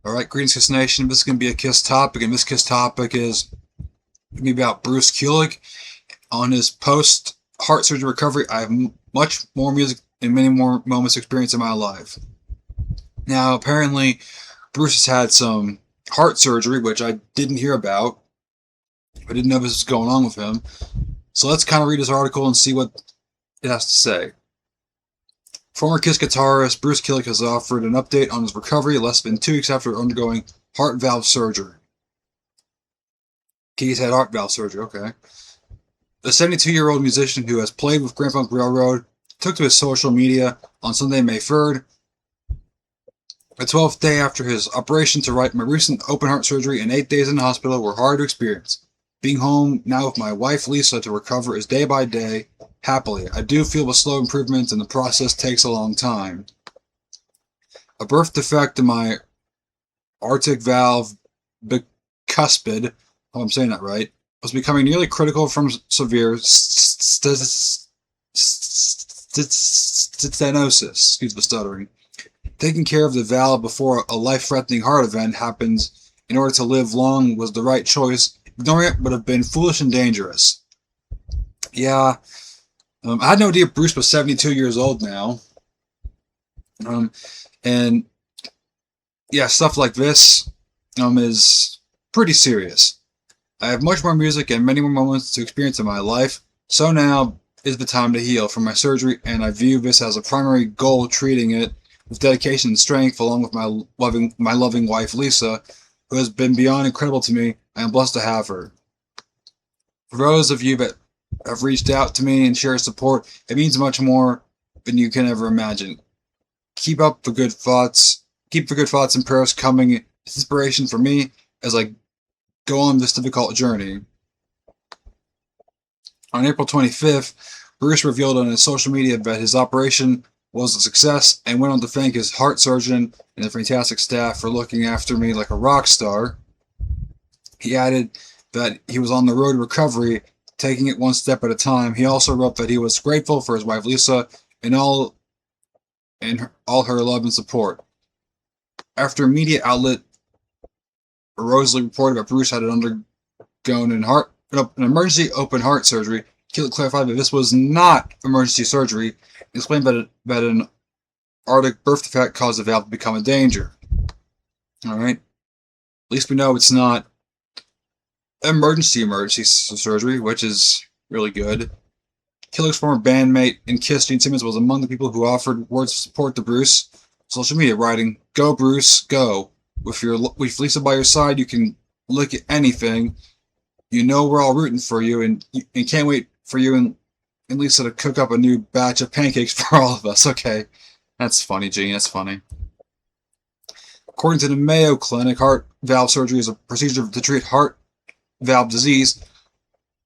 Alright, greetings Kiss Nation. This is going to be a Kiss topic, and this Kiss topic is going to be about Bruce Kulick. On his post-heart surgery recovery, I have much more music and many more moments of experience in my life. Now, apparently, Bruce has had some heart surgery, which I didn't hear about. I didn't know this was going on with him. So let's kind of read his article and see what it has to say. Former Kiss guitarist Bruce Kulick has offered an update on his recovery less than 2 weeks after undergoing heart valve surgery. He's had heart valve surgery, okay. The 72-year-old musician who has played with Grand Funk Railroad took to his social media on Sunday, May 3rd, the 12th day after his operation, to write, "My recent open heart surgery and 8 days in the hospital were hard to experience. Being home now with my wife Lisa to recover is day by day. Happily, I do feel a slow improvement and the process takes a long time. A birth defect in my aortic valve bicuspid, I hope I'm saying that right, was becoming nearly critical from severe stenosis, excuse the stuttering. Taking care of the valve before a life-threatening heart event happens in order to live long was the right choice. Ignoring it would have been foolish and dangerous." Yeah, I had no idea Bruce was 72 years old now. And yeah, stuff like this is pretty serious. I have much more music and many more moments to experience in my life, so now is the time to heal from my surgery, and I view this as a primary goal, treating it with dedication and strength, along with my loving wife Lisa, who has been beyond incredible to me. I am blessed to have her. For those of you that have reached out to me and shared support, it means much more than you can ever imagine. Keep up the good thoughts. Keep the good thoughts and prayers coming. It's inspiration for me as I go on this difficult journey. On April 25th, Bruce revealed on his social media that his operation was a success and went on to thank his heart surgeon and the fantastic staff for looking after me like a rock star. He added that he was on the road to recovery, taking it one step at a time. He also wrote that he was grateful for his wife Lisa and all her love and support. After a media outlet erroneously reported that Bruce had undergone an emergency open heart surgery, Kulick clarified that this was not emergency surgery and explained that an aortic birth defect caused the valve to become a danger. Alright? At least we know it's not emergency surgery, which is really good. Kulick's former bandmate in Kiss, Gene Simmons, was among the people who offered words of support to Bruce on social media, writing, "Go Bruce, go. With Lisa by your side, you can look at anything. You know we're all rooting for you, and can't wait for you and Lisa to cook up a new batch of pancakes for all of us." Okay, that's funny, Gene. That's funny. According to the Mayo Clinic, heart valve surgery is a procedure to treat heart valve disease.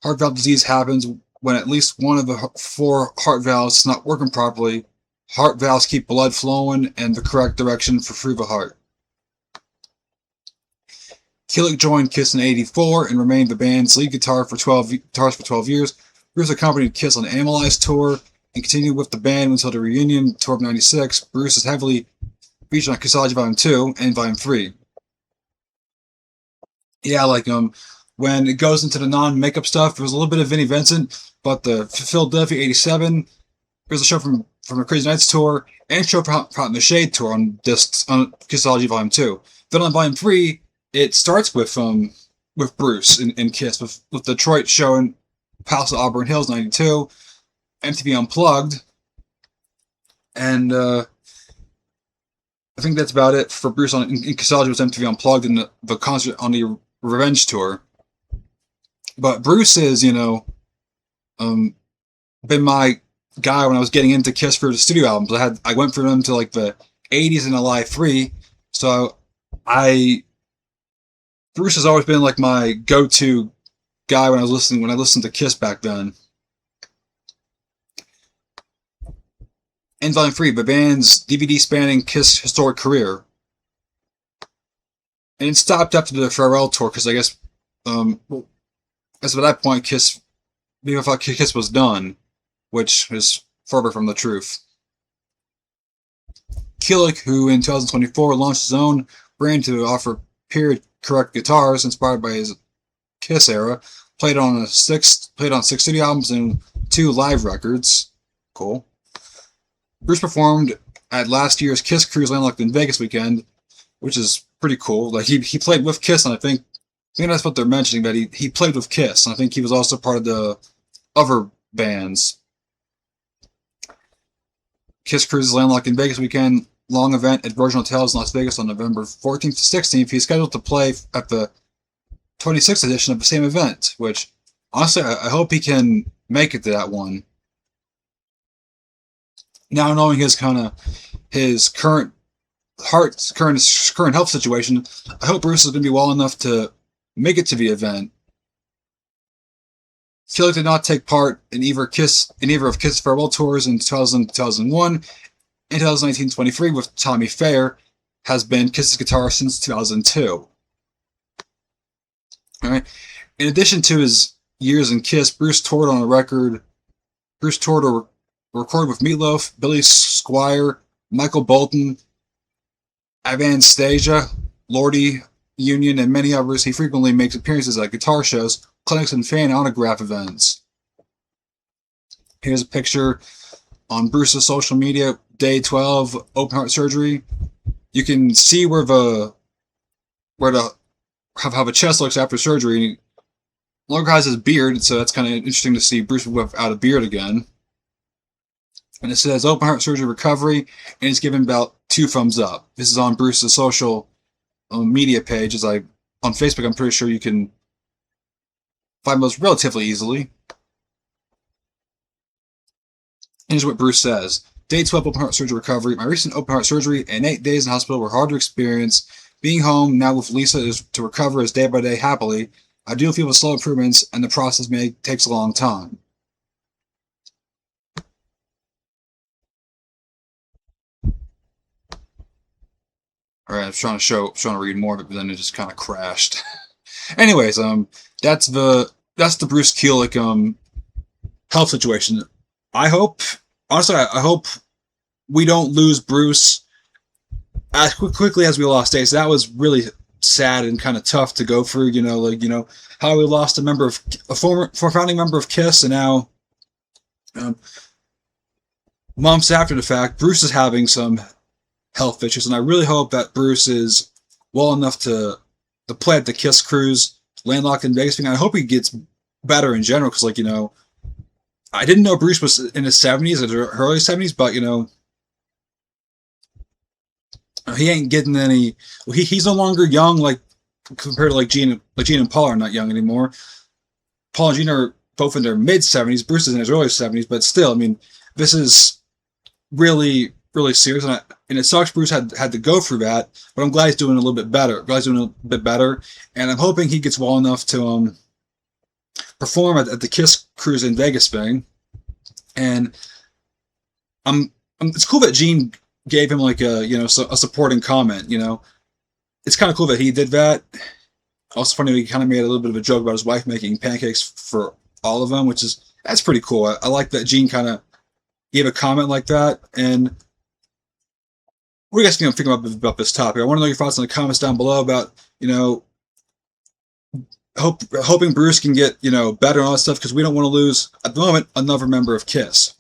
Heart valve disease happens when at least one of the 4 heart valves is not working properly. Heart valves keep blood flowing in the correct direction through the heart. Kulick joined Kiss in '84 and remained the band's lead guitarist for 12 years. Bruce accompanied Kiss on the Animalize tour and continued with the band until the reunion tour of '96. Bruce is heavily featured on Kissology Volume 2 and Volume 3. Yeah, when it goes into the non-makeup stuff, there was a little bit of Vinnie Vincent, but the Philadelphia '87, there's a show from a Crazy Nights tour and a show from Out in the Shade tour on Kissology Volume 2. Then on Volume 3, it starts with Bruce and Kiss, with Detroit show in Palace of Auburn Hills '92, MTV Unplugged, and I think that's about it for Bruce in Kissology. Was MTV Unplugged and the concert on the Revenge tour. But Bruce is, been my guy when I was getting into Kiss for the studio albums. I went for them to like the '80s and Alive 3, so Bruce has always been like my go-to guy when I listened to Kiss back then. In Volume 3, the band's DVD spanning Kiss' historic career. And it stopped after the farewell tour because I guess, as at that point, Kiss was done, which is further from the truth. Kulick, who in 2024 launched his own brand to offer period correct guitars inspired by his Kiss era. Played on 6 studio albums and 2 live records. Cool. Bruce performed at last year's Kiss Cruise Landlocked in Vegas weekend, which is pretty cool. Like he played with Kiss, and I think that's what they're mentioning, that he played with Kiss, and I think he was also part of the other bands. Kiss Cruises Landlocked in Vegas weekend, long event at Virgin Hotels in Las Vegas on November 14th to 16th. He's scheduled to play at the 26th edition of the same event, which, honestly, I hope he can make it to that one. Now knowing his current health situation, I hope Bruce is going to be well enough to make it to the event. Kulick did not take part in either of Kiss farewell tours in 2001 and 2019-23 with Tommy Thayer, has been Kiss's guitarist since 2002. All right. In addition to his years in Kiss, Bruce toured or recorded with Meatloaf, Billy Squier, Michael Bolton, Anastasia, Lordy, Union, and many others. He frequently makes appearances at guitar shows, clinics, and fan autograph events. Here's a picture on Bruce's social media, day 12, open heart surgery. You can see how the chest looks after surgery. He no longer has his beard, so that's kind of interesting to see Bruce without a beard again. And it says open heart surgery recovery, and it's given about 2 thumbs up. This is on Bruce's social media page. On Facebook, I'm pretty sure you can find those relatively easily. And here's what Bruce says. Day 12 open heart surgery recovery. My recent open heart surgery and 8 days in hospital were hard to experience. Being home now with Lisa is to recover as day by day happily. I do feel the slow improvements, and the process takes a long time. All right, I was trying to read more of it, but then it just kind of crashed. Anyways, that's the Bruce Kulick health situation. I hope we don't lose Bruce as quickly as we lost Ace. That was really sad and kind of tough to go through. How we lost a former founding member of Kiss, and now months after the fact, Bruce is having some health issues, and I really hope that Bruce is well enough to play at the Kiss Cruise Landlocked in Vegas thing. I hope he gets better in general, because I didn't know Bruce was in his 70s, or early 70s, but he ain't getting any. He's no longer young, compared to Gene and Paul are not young anymore. Paul and Gene are both in their mid 70s. Bruce is in his early 70s, but still, this is really, really serious, and it sucks Bruce had to go through that. But I'm glad he's doing a little bit better. And I'm hoping he gets well enough to perform at the Kiss Cruise in Vegas thing. And it's cool that Gene gave him a supporting comment. It's kind of cool that he did that. Also funny, he kind of made a little bit of a joke about his wife making pancakes for all of them, that's pretty cool. I like that Gene kind of gave a comment like that. And what do you guys think about this topic? I want to know your thoughts in the comments down below about hoping Bruce can get better and all that stuff, because we don't want to lose at the moment another member of Kiss.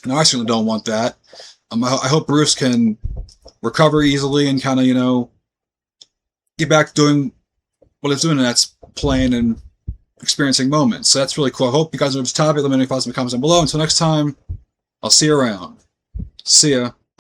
And I certainly don't want that. I hope Bruce can recover easily and kind of get back to doing what he's doing, and that's playing and experiencing moments. So that's really cool. I hope you guys enjoyed this topic. Let me know your thoughts in the comments down below. Until next time, I'll see you around. See ya.